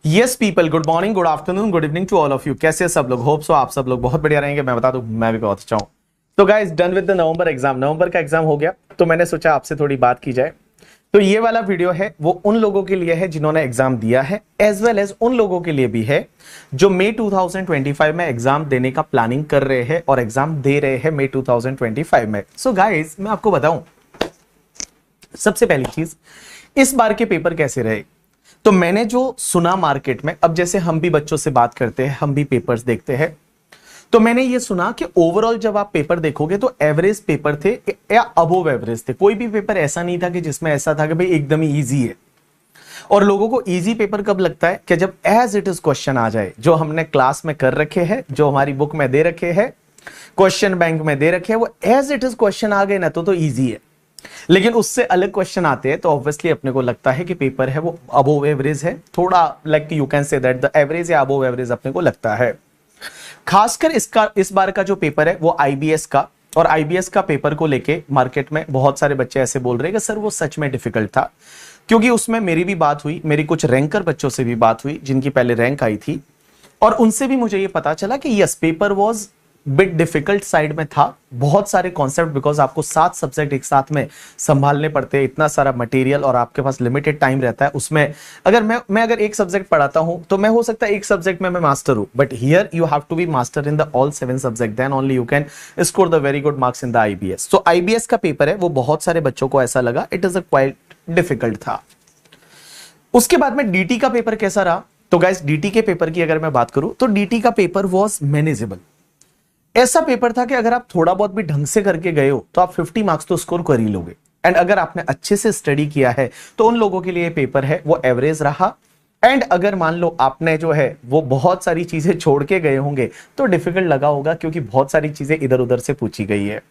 Yes people, good morning, good afternoon, good evening to all of you. कैसे सब लोग? Hope so आप सब लोग बहुत बढ़िया रहेंगे। मैं बता दूं, मैं भी बहुत अच्छा हूं। तो guys, done with the November exam. नवंबर का एग्जाम हो गया, तो मैंने सोचा आपसे थोड़ी बात की जाए। तो ये वाला वीडियो है वो उन लोगों के लिए है जिन्होंने एग्जाम दिया है, एज वेल एज उन लोगों के लिए भी है जो मई 2025 में एग्जाम देने का प्लानिंग कर रहे हैं और एग्जाम दे रहे हैं मई 2025 में। सो गाइस, मैं आपको बताऊं, सबसे पहली चीज, इस बार के पेपर कैसे रहे। तो मैंने जो सुना मार्केट में, अब जैसे हम भी बच्चों से बात करते हैं, हम भी पेपर्स देखते हैं, तो मैंने ये सुना कि ओवरऑल जब आप पेपर देखोगे तो एवरेज पेपर थे या अबोव एवरेज थे। कोई भी पेपर ऐसा नहीं था कि जिसमें ऐसा था कि भाई एकदम ही इजी है। और लोगों को इजी पेपर कब लगता है कि जब एज इट इज क्वेश्चन आ जाए, जो हमने क्लास में कर रखे हैं, जो हमारी बुक में दे रखे हैं, क्वेश्चन बैंक में दे रखे हैं, वो एज इट इज क्वेश्चन आ गए ना तो इजी है। लेकिन उससे अलग क्वेश्चन आते हैं तो ऑब्वियसली अपने को लगता है कि पेपर है वो अबोव एवरेज है, थोड़ा like you can say that the average या अबोव एवरेज अपने को लगता है। खासकर इस बार का जो पेपर है वो आईबीएस का, और आईबीएस का पेपर को लेके मार्केट में बहुत सारे बच्चे ऐसे बोल रहे हैं कि सर वो सच में डिफिकल्ट था। क्योंकि उसमें मेरी भी बात हुई, मेरी कुछ रैंकर बच्चों से भी बात हुई जिनकी पहले रैंक आई थी, और उनसे भी मुझे ये पता चला कि yes, paper was bit difficult side में था। बहुत सारे कॉन्सेप्ट, बिकॉज आपको 7 सब्जेक्ट एक साथ में संभालने पड़ते हैं, इतना सारा मटेरियल, और आपके पास लिमिटेड टाइम रहता है। उसमें अगर मैं अगर एक सब्जेक्ट पढ़ाता हूं तो मैं हो सकता है एक सब्जेक्ट में मैं मास्टर हूं, but here you have to be master in the all 7 subject, then only you can score the very good marks in the IBS. तो आईबीएस का पेपर है वो बहुत सारे बच्चों को ऐसा लगा it is a quite difficult था। उसके बाद में डीटी का पेपर कैसा रहा? तो गाइस, डीटी के पेपर की अगर मैं बात करूं तो डीटी का पेपर वॉज मैनेजेबल। ऐसा पेपर था कि अगर आप थोड़ा बहुत भी ढंग से करके गए हो तो आप 50 मार्क्स तो स्कोर कर ही लोगे। एंड अगर आपने अच्छे से स्टडी किया है तो उन लोगों के लिए पेपर है वो एवरेज रहा। एंड अगर मान लो आपने जो है वो बहुत सारी चीजें छोड़ के गए होंगे तो डिफिकल्ट लगा होगा, क्योंकि बहुत सारी चीजें इधर उधर से पूछी गई है।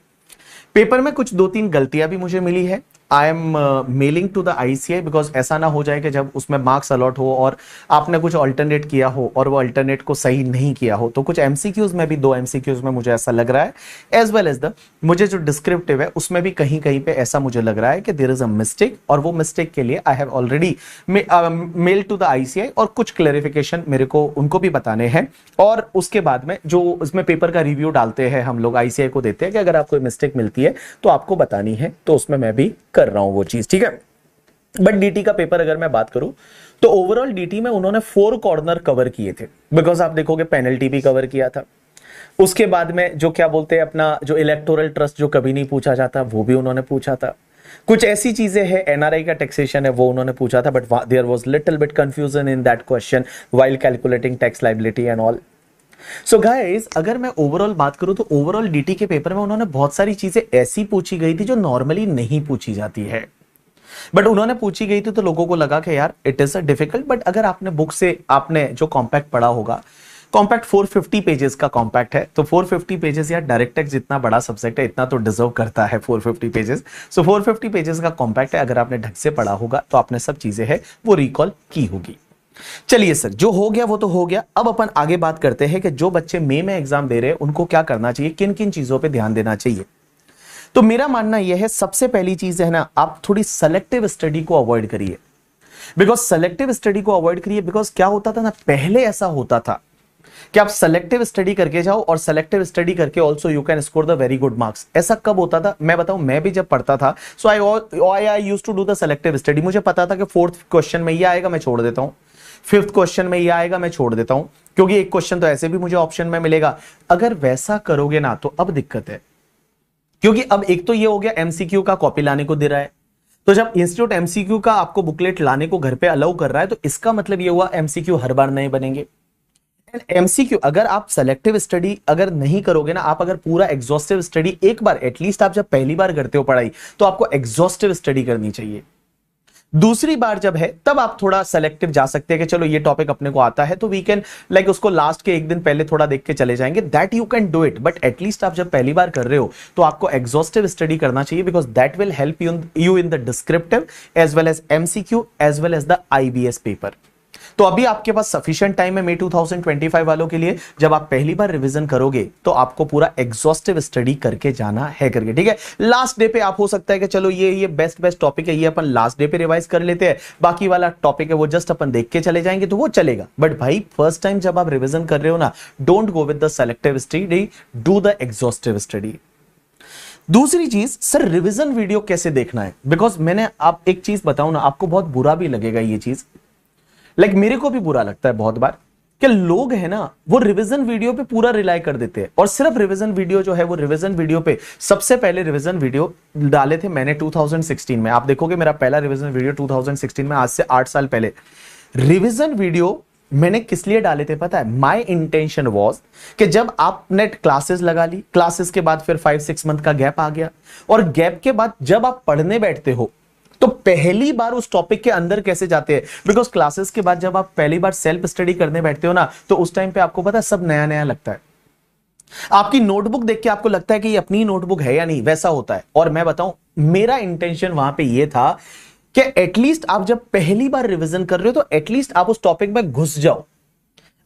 पेपर में कुछ 2-3 गलतियां भी मुझे मिली है। I am mailing to the ICI, because ऐसा ना हो जाए कि जब उसमें मार्क्स अलॉट हो और आपने कुछ अल्टरनेट किया हो और वो अल्टरनेट को सही नहीं किया हो। तो कुछ एमसीक्यूज में भी, 2 एमसीक्यूज में मुझे ऐसा लग रहा है, एज वेल एज द मुझे जो डिस्क्रिप्टिव है उसमें भी कहीं कहीं पे ऐसा मुझे लग रहा है कि देयर इज अ मिस्टेक, और वो मिस्टेक के लिए I have already mail to the ICI, और कुछ क्लेरिफिकेशन मेरे को उनको भी बताने हैं। और उसके बाद में जो उसमें पेपर का रिव्यू डालते हैं हम लोग, आईसीआई को देते हैं कि अगर आपको मिस्टेक मिलती है तो आपको बतानी है, तो उसमें मैं भी कर रहा हूं वो चीज, ठीक है। बट डीटी का पेपर अगर मैं बात करूं तो ओवरऑल डीटी में उन्होंने 4 कॉर्नर कवर किए थे, बिकॉज आप देखोगे पेनल्टी भी कवर किया था। उसके बाद में जो क्या बोलते हैं अपना जो इलेक्टोरल ट्रस्ट जो कभी नहीं पूछा जाता वो भी उन्होंने पूछा था। कुछ ऐसी चीजें हैं, एनआरआई का टैक्सेशन है वो उन्होंने पूछा था, but there was little bit confusion in that question while calculating tax liability and all. So guys, अगर मैं ओवरऑल बात करूं तो ओवरऑल डीटी के पेपर में उन्होंने बहुत सारी चीजें ऐसी पूछी गई थी जो नॉर्मली नहीं पूछी जाती है, बट उन्होंने पूछी गई थी तो लोगों को लगा कि यार it is a difficult. But अगर आपने बुक से आपने जो कॉम्पैक्ट पढ़ा होगा, कॉम्पैक्ट 450 पेजेस का कॉम्पैक्ट है, तो 450 पेजेस या डायरेक्ट टैक्स जितना बड़ा सब्जेक्ट है इतना तो डिजर्व करता है 450 पेजेस। सो 450 पेजेस का कॉम्पैक्ट है, अगर आपने ढंग से पढ़ा होगा तो आपने सब चीजें है वो रिकॉल की होगी। चलिए सर, जो हो गया वो तो हो गया। अब अपन आगे बात करते हैं कि जो बच्चे मई में एग्जाम दे रहे हैं उनको क्या करना चाहिए, किन किन चीजों पे ध्यान देना चाहिए। तो मेरा मानना यह है, सबसे पहली चीज है ना, आप थोड़ी सेलेक्टिव स्टडी को अवॉइड करिए। बिकॉज सेलेक्टिव स्टडी को अवॉइड करिए, बिकॉज क्या होता था ना, पहले ऐसा होता था कि आप सेलेक्टिव स्टडी करके जाओ और सेलेक्टिव स्टडी करके also you can score the very good marks. ऐसा कब होता था मैं बताऊं, मैं भी जब पढ़ता था, so I used to do the selective study. मुझे पता था कि 4th क्वेश्चन में ये आएगा, मैं छोड़ देता हूं, 5th क्वेश्चन में ये आएगा, मैं छोड़ देता हूं, क्योंकि एक क्वेश्चन तो ऐसे भी मुझे ऑप्शन में मिलेगा। अगर वैसा करोगे ना तो अब दिक्कत है, क्योंकि अब एक तो ये हो गया एमसीक्यू का कॉपी लाने को दे रहा है। तो जब इंस्टीट्यूट एमसीक्यू का आपको बुकलेट लाने को घर पे अलाउ कर रहा है तो इसका मतलब ये हुआ एमसीक्यू हर बार नए बनेंगे। एमसीक्यू अगर आप सेलेक्टिव स्टडी अगर नहीं करोगे ना, आप अगर पूरा एग्जॉस्टिव स्टडी एक बार एटलीस्ट, आप जब पहली बार करते हो पढ़ाई तो आपको एग्जॉस्टिव स्टडी करनी चाहिए। दूसरी बार जब है तब आप थोड़ा सेलेक्टिव जा सकते हैं कि चलो ये टॉपिक अपने को आता है तो वी कैन लाइक उसको लास्ट के एक दिन पहले थोड़ा देख के चले जाएंगे, that you can do it. But at least आप जब पहली बार कर रहे हो तो आपको एग्जॉस्टिव स्टडी करना चाहिए, because that will help you in the descriptive as well as MCQ as well as the IBS paper. तो अभी आपके पास सफिशिएंट टाइम है मई 2025 वालों के लिए। जब आप पहली बार रिवीजन करोगे तो आपको पूरा एग्जॉस्टिव स्टडी करके जाना है करके, ठीक है। लास्ट डे पे आप हो सकता है कि चलो ये बेस्ट टॉपिक है, ये अपन लास्ट डे पे रिवाइज कर लेते हैं, बाकी वाला टॉपिक है वो जस्ट अपन देख के चले जाएंगे, तो वो चलेगा। बट भाई फर्स्ट टाइम जब आप रिवीजन कर रहे हो ना, don't go with the selective study, do the exhaustive study. दूसरी चीज, सर रिवीजन वीडियो कैसे देखना है? बिकॉज मैंने आप एक चीज बताऊं ना, आपको बहुत बुरा भी लगेगा ये चीज, लाइक मेरे को भी बुरा लगता है बहुत बार कि लोग है ना वो रिवीजन वीडियो पे पूरा रिलाई कर देते हैं। और सिर्फ रिवीजन वीडियो जो है वो रिवीजन वीडियो पे सबसे पहले रिवीजन वीडियो डाले थे मैंने 2016 में। आप देखोगे मेरा पहला रिवीजन वीडियो 2016 में, आज से 8 साल पहले। रिवीजन वीडियो मैंने किस लिए डाले थे पता है? माई इंटेंशन वॉज कि जब आपने क्लासेस लगा ली, क्लासेस के बाद फिर 5-6 मंथ का गैप आ गया, और गैप के बाद जब आप पढ़ने बैठते हो तो पहली बार उस टॉपिक के अंदर कैसे जाते हैं। बिकॉज क्लासेस के बाद जब आप पहली बार सेल्फ स्टडी करने बैठते हो ना, तो उस टाइम पे आपको पता है सब नया नया लगता है। आपकी नोटबुक देख के आपको लगता है कि ये अपनी नोटबुक है या नहीं, वैसा होता है। और मैं बताऊं, मेरा इंटेंशन वहां पे ये था कि एटलीस्ट आप जब पहली बार रिवीजन कर रहे हो तो एटलीस्ट आप उस टॉपिक में घुस जाओ।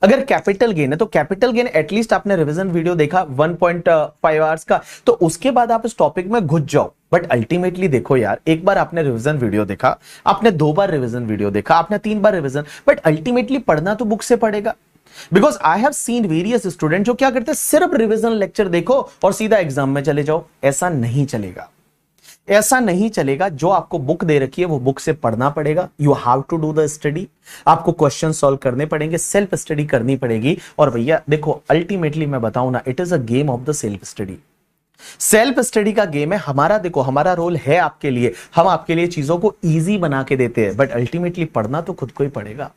अगर कैपिटल गेन है तो कैपिटल गेन एटलीस्ट आपने रिवीजन वीडियो देखा 1.5 आवर्स का, तो उसके बाद आप इस टॉपिक में घुस जाओ। बट अल्टीमेटली देखो यार, एक बार आपने रिवीजन वीडियो देखा, आपने 2 बार रिवीजन वीडियो देखा, आपने 3 बार रिवीजन, बट अल्टीमेटली पढ़ना तो बुक से पड़ेगा। Because I have seen various student जो क्या करते हैं, सिर्फ रिवीजन लेक्चर देखो और सीधा एग्जाम में चले जाओ। ऐसा नहीं चलेगा, ऐसा नहीं चलेगा। जो आपको बुक दे रखी है वो बुक से पढ़ना पड़ेगा। You have to do the study, आपको क्वेश्चन सॉल्व करने पड़ेंगे, सेल्फ स्टडी करनी पड़ेगी। और भैया देखो, अल्टीमेटली मैं बताऊं ना, it is a game of the self study. Self study का गेम है हमारा। देखो हमारा रोल है आपके लिए, हम आपके लिए चीजों को इजी बना के देते हैं, बट अल्टीमेटली पढ़ना तो खुद को ही पड़ेगा।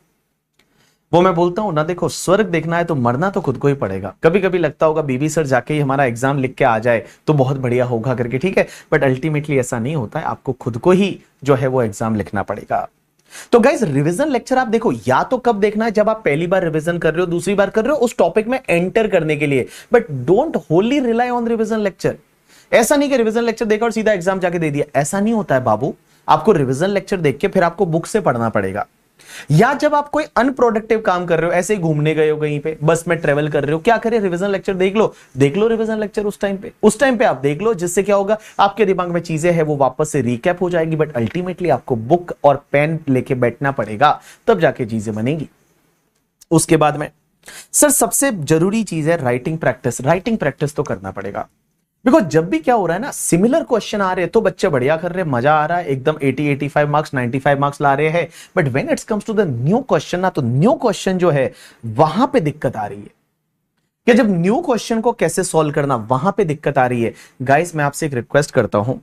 वो मैं बोलता हूं ना, देखो स्वर्ग देखना है तो मरना तो खुद को ही पड़ेगा। कभी कभी लगता होगा बीबी सर जाके ही हमारा एग्जाम लिख के आ जाए तो बहुत बढ़िया होगा करके, ठीक है, बट अल्टीमेटली ऐसा नहीं होता है। आपको खुद को ही जो है वो एग्जाम लिखना पड़ेगा। तो गाइज रिवीजन लेक्चर आप देखो, या तो कब देखना है, जब आप पहली बार रिवीजन कर रहे हो, दूसरी बार कर रहे हो, उस टॉपिक में एंटर करने के लिए। But don't Holi rely on revision lecture. ऐसा नहीं कि रिवीजन लेक्चर देखा और सीधा एग्जाम जाके दे दिया, ऐसा नहीं होता है बाबू। आपको रिवीजन लेक्चर देख के फिर आपको बुक से पढ़ना पड़ेगा। या जब आप कोई अनप्रोडक्टिव काम कर रहे हो, ऐसे ही घूमने गए हो कहीं पे, बस में ट्रेवल कर रहे हो, क्या करें, रिवीजन लेक्चर देख लो रिवीजन लेक्चर उस टाइम पे आप देख लो, जिससे क्या होगा, आपके दिमाग में चीजें हैं वो वापस से रिकैप हो जाएगी। बट अल्टीमेटली आपको बुक और पेन लेके बैठना पड़ेगा, तब जाके चीजें बनेंगी। उसके बाद में सर सबसे जरूरी चीज है राइटिंग प्रैक्टिस। राइटिंग प्रैक्टिस तो करना पड़ेगा। बिकॉज जब भी क्या हो रहा है ना, सिमिलर क्वेश्चन आ रहे हैं तो बच्चे बढ़िया कर रहे हैं, मजा आ रहा है, एकदम 80-85 मार्क्स 95 मार्क्स ला रहे हैं। But when it's comes to the new question ना, तो न्यू क्वेश्चन जो है वहां पे दिक्कत आ रही है कि जब न्यू क्वेश्चन को कैसे सॉल्व करना, वहां पे दिक्कत आ रही है। गाइस मैं आपसे एक रिक्वेस्ट करता हूं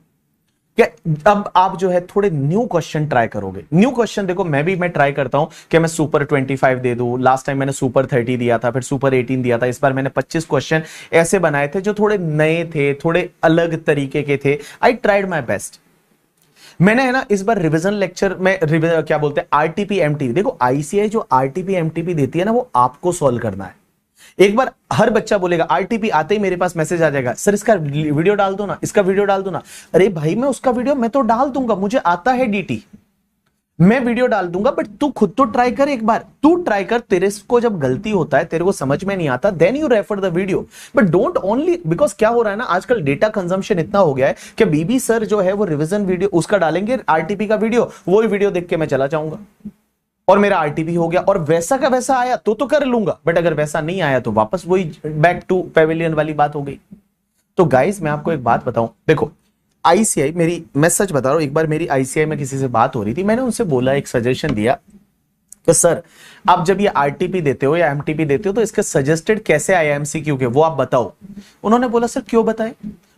कि अब आप जो है थोड़े न्यू क्वेश्चन ट्राई करोगे। न्यू क्वेश्चन देखो, मैं ट्राई करता हूं कि मैं सुपर 25 दे दूं। लास्ट टाइम मैंने सुपर 30 दिया था, फिर सुपर 18 दिया था। इस बार मैंने 25 क्वेश्चन ऐसे बनाए थे जो थोड़े नए थे, थोड़े अलग तरीके के थे। I tried my best. मैंने है ना इस बार रिवीजन लेक्चर में क्या बोलते हैं, आरटीपी एमटीपी। देखो आईसीआई जो आरटीपी एमटीपी देती है ना, वो आपको सॉल्व करना है। एक बार हर बच्चा बोलेगा, आरटीपी आते ही मेरे पास मैसेज आ जाएगा, सर इसका वीडियो डाल दो ना, इसका वीडियो डाल दो ना। अरे भाई मैं उसका वीडियो मैं तो डाल दूंगा, मुझे आता है डीटी, मैं वीडियो डाल दूंगा। बट तू खुद तो ट्राई कर, एक बार तू ट्राई कर। तेरे को जब गलती होता है, तेरे को समझ में नहीं आता, then you refer the video. But don't only, because क्या हो रहा है ना, आजकल डेटा कंजम्पशन इतना हो गया है कि बीबी सर जो है वो रिवीजन वीडियो उसका डालेंगे, आरटीपी का वीडियो, वही वीडियो देख के मैं चला जाऊंगा और मेरा आरटीपी हो गया। और वैसा का वैसा आया तो कर लूंगा, बट अगर वैसा नहीं आया तो वापस वही बैक टू पेविलियन वाली बात हो गई। तो गाइस मैं आपको एक बात बताऊं, देखो आईसीआई, मैं सच बता रहा हूं, एक बार मेरी आईसीआई में किसी से बात हो रही थी, मैंने उनसे बोला, एक सजेशन दिया कि सर आप जब ये आरटीपी देते हो या एमटीपी देते हो तो इसके सजेस्टेड कैसे आए एमसीक्यू के, वो आप बताओ। उन्होंने बोला सर क्यों बताएं,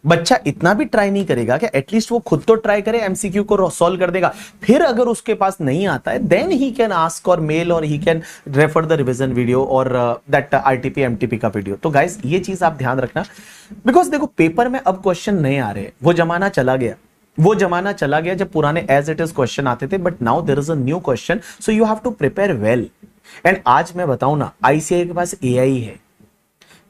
बच्चा इतना भी ट्राई नहीं करेगा कि एटलीस्ट वो खुद तो ट्राई करे, एमसीक्यू को सॉल्व कर देगा। फिर अगर उसके पास नहीं आता है, देन ही कैन आस्क और मेल और he can refer the revision video और दैट आरटीपी एमटीपी का वीडियो। तो गाइस ये चीज आप ध्यान रखना, बिकॉज देखो पेपर में अब क्वेश्चन नहीं आ रहे, वो जमाना चला गया। वो जमाना चला गया जब पुराने एज इट इज क्वेश्चन आते थे, but now there is a new question, so you have to prepare well. And आज मैं बताऊं ना, आईसीआई के पास एआई है।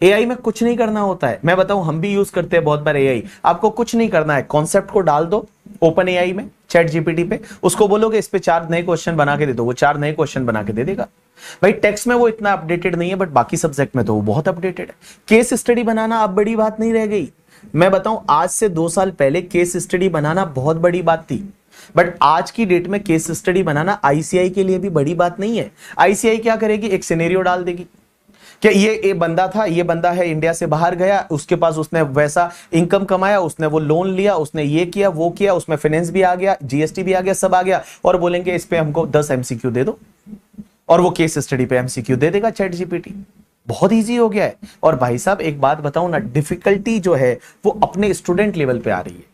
एआई में कुछ नहीं करना होता है, मैं बताऊं हम भी यूज करते हैं बहुत बार एआई। आपको कुछ नहीं करना है, कॉन्सेप्ट को डाल दो ओपन एआई में, चैट जीपीटी पे, उसको बोलोगे इस पे 4 नए क्वेश्चन बना के दे दो, वो 4 नए क्वेश्चन बना के दे देगा। भाई टेक्स्ट में वो इतना अपडेटेड नहीं है, बट बाकी सब्जेक्ट में तो वो बहुत अपडेटेड है। केस स्टडी बनाना अब बड़ी बात नहीं रह गई। मैं बताऊं, आज से 2 साल पहले केस स्टडी बनाना बहुत बड़ी बात थी, बट आज की डेट में केस स्टडी बनाना आईसीआई के लिए भी बड़ी बात नहीं है। आईसीआई क्या करेगी, एक सिनेरियो डाल देगी कि ये बंदा था, ये बंदा है इंडिया से बाहर गया, उसके पास उसने वैसा इनकम कमाया, उसने वो लोन लिया, उसने ये किया वो किया, उसमें फाइनेंस भी आ गया, जीएसटी भी आ गया, सब आ गया, और बोलेंगे इस पे हमको 10 एमसीक्यू दे दो, और वो केस स्टडी पे एमसीक्यू दे देगा चैट जीपीटी। बहुत इजी हो गया है। और भाई साहब एक बात बताऊं ना, डिफिकल्टी जो है वो अपने स्टूडेंट लेवल पे आ रही है,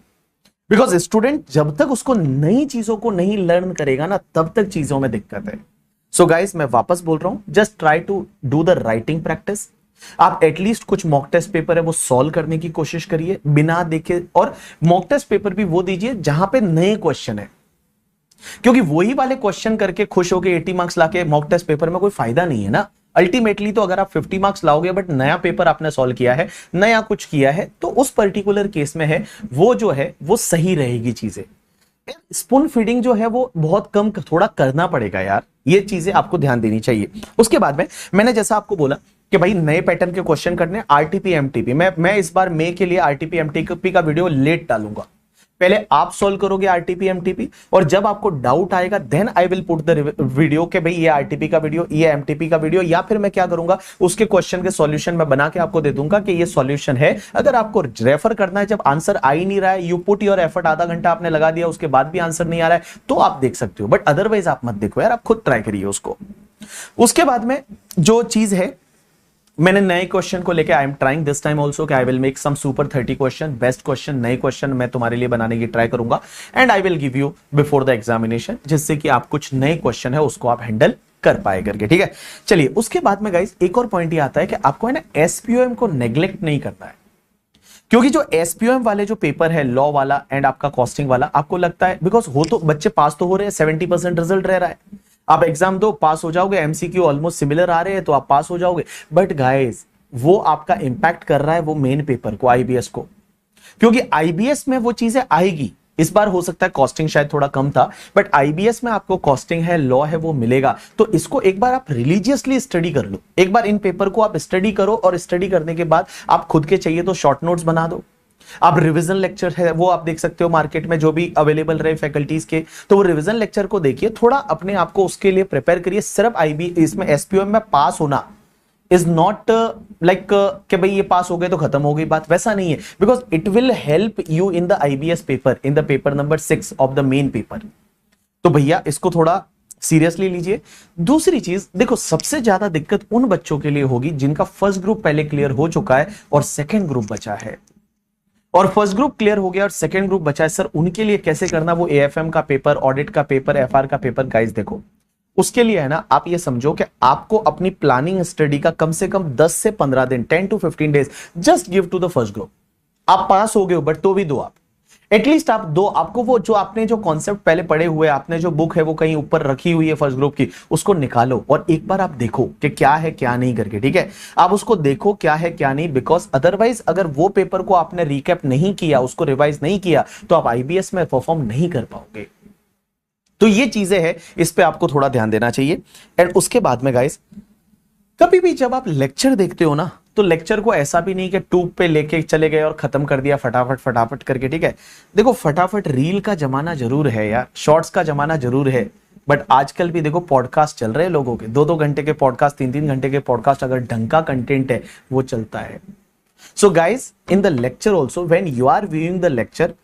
बिकॉज स्टूडेंट जब तक उसको नई चीजों को नहीं लर्न करेगा ना, तब तक चीजों में दिक्कत है। सो गाइस मैं वापस बोल रहा हूं, just try to do the writing practice. आप एटलीस्ट कुछ मॉक टेस्ट पेपर है वो सॉल्व करने की कोशिश करिए बिना देखे, और मॉक टेस्ट पेपर भी वो दीजिए जहां पे नए क्वेश्चन है, क्योंकि वही वाले क्वेश्चन करके खुश होकर 80 मार्क्स लाके मॉक टेस्ट पेपर में कोई फायदा नहीं है ना। अल्टीमेटली तो अगर आप 50 मार्क्स लाओगे बट नया पेपर आपने सॉल्व किया है, नया कुछ किया है, तो उस पर्टिकुलर केस में है वो जो है वो सही रहेगी चीजें। स्पून फीडिंग जो है वो बहुत कम थोड़ा करना पड़ेगा यार, ये चीजें आपको ध्यान देनी चाहिए। उसके बाद में मैंने जैसा आपको बोला कि भाई नए पैटर्न के क्वेश्चन करने, आरटीपी एमटीपी, मैं इस बार मई के लिए आरटीपी एमटीपी का वीडियो लेट डालूंगा। पहले आप सॉल्व करोगे आरटीपी एमटीपी, और जब आपको डाउट आएगा then I will put the video के भाई ये आरटीपी का वीडियो, ये एमटीपी का वीडियो, या फिर मैं क्या करूंगा उसके क्वेश्चन के सॉल्यूशन मैं बना के आपको दे दूंगा कि ये सॉल्यूशन है। अगर आपको रेफर करना है, जब आंसर आ ही नहीं रहा है, यू पुट योर एफर्ट, आधा घंटा आपने लगा दिया उसके बाद भी आंसर नहीं आ रहा है, तो आप देख सकते हो, बट अदरवाइज आप मत देखो यार, आप खुद ट्राई करिए उसको। उसके बाद में जो चीज है, मैंने नए क्वेश्चन को लेके I am trying this time also कि I will make some super 30 question, best question, नए क्वेश्चन मैं तुम्हारे लिए बनाने की ट्राई करूंगा, and I will give you before the examination, जिससे कि आप कुछ नए क्वेश्चन है उसको आप हैंडल कर पाए करके, ठीक है। चलिए उसके बाद में गाइस एक और पॉइंट ये आता है कि आपको है ना एसपीओएम को नेग्लेक्ट नहीं करना है, क्योंकि जो एसपीओएम वाले जो पेपर है लॉ वाला एंड आपका कॉस्टिंग वाला, आपको लगता है बिकॉज हो तो बच्चे पास तो हो रहे हैं, 70% रिजल्ट रह रहा है, आप एग्जाम दो पास हो जाओगे, एमसीक्यू ऑलमोस्ट सिमिलर आ रहे हैं तो आप पास हो जाओगे, बट गाइस वो आपका इंपैक्ट कर रहा है वो मेन पेपर को, आईबीएस को, क्योंकि आईबीएस में वो चीजें आएगी। इस बार हो सकता है कॉस्टिंग शायद थोड़ा कम था, बट आईबीएस में आपको कॉस्टिंग है, लॉ है, वो मिलेगा। तो इसको एक बार आप रिलीजियसली स्टडी कर लो, एक बार इन पेपर को आप स्टडी करो, और स्टडी करने के बाद आप खुद के चाहिए तो शॉर्ट नोट्स बना दो, आप रिवीजन लेक्चर है वो आप देख सकते हो मार्केट में जो भी अवेलेबल रहे फैकल्टीज के, तो वो रिवीजन लेक्चर को देखिए, थोड़ा अपने आप को उसके लिए प्रिपेयर करिए। सिर्फ आईबी इसमें एसपीओएम में पास होना इज नॉट लाइक कि भाई ये पास हो गए तो खत्म हो गई बात, वैसा नहीं है, because it will help you in the IBS paper, in the paper number 6 of the main paper. तो भैया इसको थोड़ा सीरियसली लीजिए। दूसरी चीज देखो, सबसे ज्यादा दिक्कत उन बच्चों के लिए होगी जिनका फर्स्ट ग्रुप पहले क्लियर हो चुका है और सेकेंड ग्रुप बचा है, और फर्स्ट ग्रुप क्लियर हो गया और सेकंड ग्रुप बचा है, सर उनके लिए कैसे करना, वो एएफएम का पेपर, ऑडिट का पेपर, एफआर का पेपर। गाइस देखो उसके लिए है ना, आप ये समझो कि आपको अपनी प्लानिंग स्टडी का कम से कम 10 से 15 दिन, 10 to 15 days just give to the first group. आप पास हो गए हो बट तो भी दो, आप एटलीस्ट आप दो, आपको वो जो आपने जो कॉन्सेप्ट पहले पढ़े हुए, आपने जो बुक है वो कहीं ऊपर रखी हुई है फर्स्ट ग्रुप की, उसको निकालो और एक बार आप देखो कि क्या है क्या नहीं करके, ठीक है। आप उसको देखो क्या है क्या नहीं, बिकॉज अदरवाइज अगर वो पेपर को आपने रिकैप नहीं किया, उसको रिवाइज नहीं किया, तो आप आईबीएस में परफॉर्म नहीं कर पाओगे। तो ये चीजें हैं, इस पे आपको थोड़ा ध्यान देना चाहिए। एंड उसके बाद में गाइस, कभी भी जब आप लेक्चर देखते हो ना, तो लेक्चर को ऐसा भी नहीं कि ट्यूब पे लेके चले गए और खत्म कर दिया फटाफट फटाफट करके, ठीक है। देखो फटाफट रील का जमाना जरूर है यार, शॉर्ट्स का जमाना जरूर है, बट आजकल भी देखो पॉडकास्ट चल रहे हैं लोगों के, 2-2 घंटे के पॉडकास्ट, 3-3 घंटे के पॉडकास्ट, अगर ढंग का कंटेंट है वो चलता है। So guys in the lecture also when you are viewing the lecture,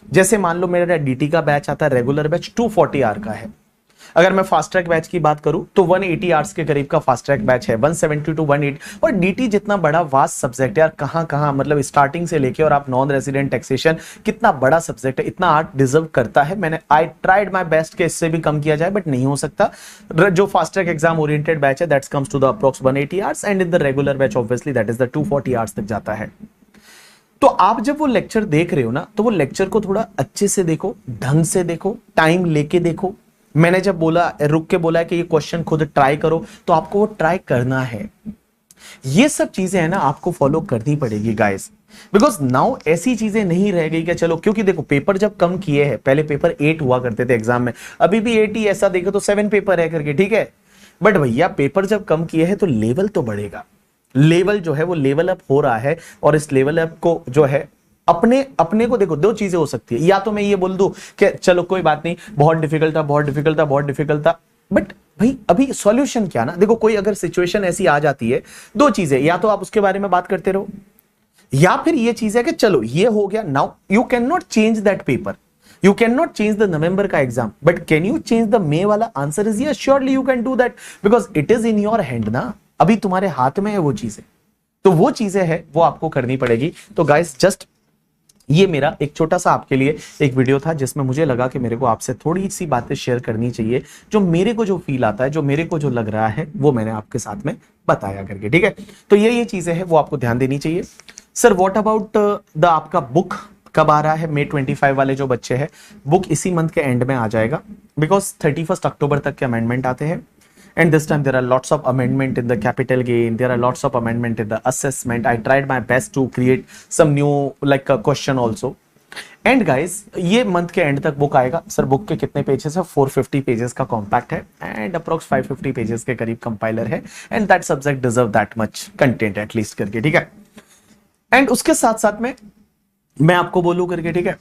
जैसे मान लो मेरा डीटी का बैच आता है, रेगुलर बैच 240 आवर का है, अगर मैं फास्ट ट्रैक बैच की बात करूं तो 180 आवर्स के करीब का फास्ट ट्रैक बैच है, 170 to 180। और डीटी जितना बड़ा वास्ट सब्जेक्ट है यार, कहां मतलब स्टार्टिंग से लेके, और आप नॉन रेजिडेंट टैक्सेशन, कितना बड़ा सब्जेक्ट है, इतना आर्ट डिजर्व करता है। मैंने आई ट्राइड माय बेस्ट के इससे भी कम किया जाए, बट नहीं हो सकता। जो fast track exam oriented batch है that's comes to the approx 180 hours, and in the regular batch obviously that is the 240 hours तक जाता है। तो आप जब वो लेक्चर देख रहे हो ना, तो वो लेक्चर को थोड़ा अच्छे से देखो, ढंग से देखो, टाइम लेके देखो। मैंने जब बोला, रुक के बोला है कि ये क्वेश्चन खुद ट्राई करो, तो आपको वो ट्राई करना है। ये सब चीजें है ना आपको फॉलो करनी पड़ेगी गाइस, बिकॉज नाउ ऐसी चीजें नहीं रह गई कि चलो, क्योंकि देखो पेपर जब कम किए हैं, पहले पेपर 8 हुआ करते थे एग्जाम में, अभी भी 8 ही, ऐसा देखे तो 7 पेपर है करके, ठीक है। बट भैया पेपर जब कम किए हैं तो लेवल तो बढ़ेगा, लेवल जो है वो लेवल अप हो रहा है, और इस लेवल अप को जो है अपने अपने को देखो, दो चीजें हो सकती है, या तो मैं ये बोल दूं कि चलो कोई बात नहीं, बहुत डिफिकल्ट था, बहुत डिफिकल्ट था, बहुत डिफिकल्ट था, बट भाई अभी सॉल्यूशन क्या ना, देखो कोई अगर सिचुएशन ऐसी आ जाती है, दो चीजें, या तो आप उसके बारे में बात करते रहो, या फिर ये चीज है कि चलो ये हो गया, now you can not change that paper, you can not change the November का exam, but can you change the May वाला? Answer is yes, surely you can do that, because it is in your hand ना, अभी तुम्हारे हाथ में है वो चीजें, तो वो चीजें है वो आपको करनी पड़ेगी। तो गाइस जस्ट ये मेरा एक छोटा सा आपके लिए एक वीडियो था, जिसमें मुझे लगा कि मेरे को आपसे थोड़ी सी बातें शेयर करनी चाहिए, जो मेरे को जो फील आता है, जो मेरे को जो लग रहा है, वो मैंने आपके साथ में बताया करके, ठीक है। तो ये चीजें हैं वो आपको ध्यान देनी चाहिए। सर व्हाट अबाउट द आपका बुक कब आ रहा है? May 25 वाले जो बच्चे हैं, बुक इसी मंथ के एंड में आ जाएगा, बिकॉज 31 अक्टूबर तक के अमेंडमेंट आते हैं, and this time there are lots of amendment in the capital gain, there are lots of amendment in the assessment. I tried my best to create some new like a question also. And guys ये month के and तक book आएगा। Sir book के कितने pages है? 450 pages का compact है, and approx 550 pages के करीब कंपाइलर है, and that subject deserve that much content at least करके, ठीक है। एंड उसके साथ साथ में मैं आपको बोलूं करके, ठीक है,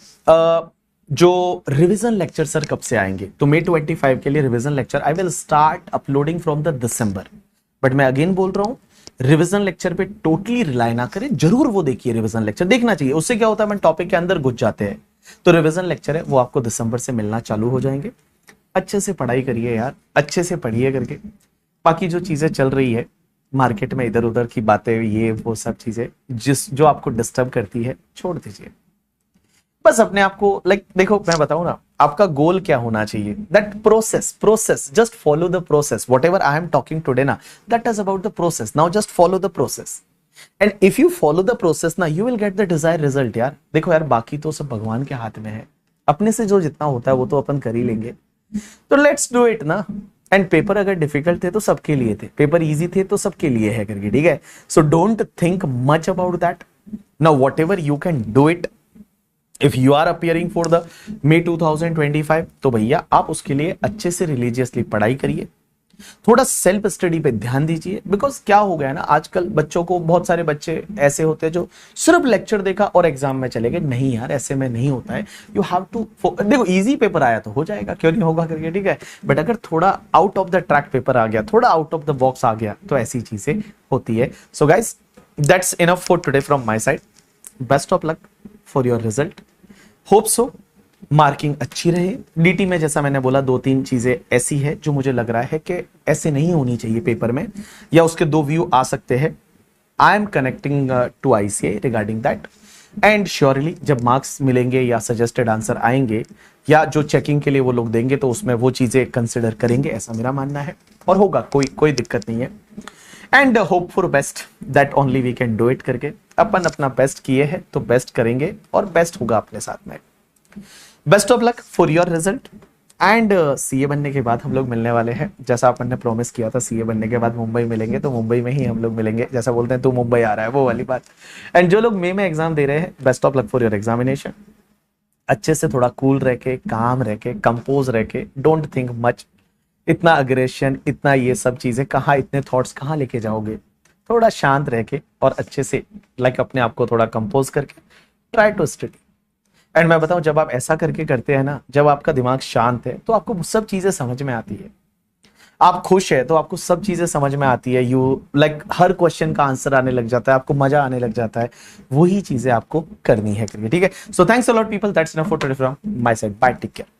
जो रिवीजन लेक्चर सर कब से आएंगे, तो May 25 के लिए revision lecture I will start uploading from the December, but मैं अगेन बोल रहा हूं रिवीजन लेक्चर पे टोटली रिलाई ना करें, जरूर वो देखिए, रिवीजन लेक्चर देखना चाहिए, उससे क्या होता है मैं टॉपिक के अंदर घुस जाते हैं। तो रिवीजन लेक्चर है वो आपको दिसंबर से मिलना चालू हो जाएंगे। अच्छे से पढ़ाई करिए यार, अच्छे से पढ़िए करके, बाकी जो चीजें चल रही है मार्केट में, इधर उधर की बातें, ये वो सब चीजें जो आपको डिस्टर्ब करती है, छोड़ दीजिए। बस अपने आप को देखो, मैं बताऊं ना, आपका गोल क्या होना चाहिए, that process, just follow the process, whatever I am talking today ना, that is about the process, now just follow the process, and if you follow the process ना, you will get the desire result. यार देखो यार, बाकी तो सब भगवान के हाथ में है, अपने से जो जितना होता है वो तो अपन कर ही लेंगे, तो लेट्स डू इट ना। एंड पेपर अगर डिफिकल्ट थे तो सबके लिए थे, पेपर इजी थे तो सबके लिए है करके, ठीक है। So don't think much about that, now what ever you can do it. If you are appearing for the May 2025, तो भैया आप उसके लिए अच्छे से रिलीजियसली पढ़ाई करिए, थोड़ा सेल्फ स्टडी पे ध्यान दीजिए, बिकॉज क्या हो गया ना, आजकल बच्चों को, बहुत सारे बच्चे ऐसे होते हैं जो सिर्फ लेक्चर देखा और एग्जाम में चले गए। नहीं यार, ऐसे में नहीं होता है, यू हैव टू, देखो इजी पेपर आया तो हो जाएगा, क्यों नहीं होगा करके, ठीक है, बट अगर थोड़ा out of the track paper आ गया, थोड़ा आउट ऑफ द बॉक्स आ गया, तो ऐसी चीजें होती है। So guys that's enough for today from my side, best of luck for your result, hope so marking अच्छी रहे। डीटी में जैसा मैंने बोला, दो तीन चीजें ऐसी है जो मुझे लग रहा है कि ऐसे नहीं होनी चाहिए पेपर में, या उसके दो व्यू आ सकते हैं। I am connecting to ICAI regarding that, and surely जब मार्क्स मिलेंगे या सजेस्टेड आंसर आएंगे या जो चेकिंग के लिए वो लोग देंगे, तो उसमें वो चीजें कंसिडर करेंगे, ऐसा मेरा मानना है, और होगा, कोई दिक्कत नहीं है। And hope for best, that only we can do it करके, अपन अपना बेस्ट किए हैं तो बेस्ट करेंगे, और बेस्ट होगा अपने साथ में। Best of luck for your result, and CA बनने के बाद हम लोग मिलने वाले हैं, जैसा अपन ने प्रॉमिस किया था, CA बनने के बाद मुंबई मिलेंगे, तो मुंबई में ही हम लोग मिलेंगे, जैसा बोलते हैं तू मुंबई आ रहा है, वो वाली बात। एंड जो लोग मई में एग्जाम दे रहे हैं, best of luck for your examination. अच्छे से थोड़ा कूल रह के, काम रह के, कंपोज रह के, डोंट थिंक मच, इतना अग्रेशन, इतना ये सब चीजें कहाँ, इतने थॉट्स कहाँ लेके जाओगे, थोड़ा शांत रह के और अच्छे से अपने आप को थोड़ा कंपोज करके ट्राई टू स्टडी। एंड मैं बताऊं, जब आप ऐसा करके करते हैं ना, जब आपका दिमाग शांत है, तो आपको सब चीजें समझ में आती है, आप खुश है तो आपको सब चीजें समझ में आती है, यू हर क्वेश्चन का आंसर आने लग जाता है, आपको मजा आने लग जाता है, वही चीजें आपको करनी है, ठीक है। So thanks a lot people, that's enough for today from my side, bye, take care.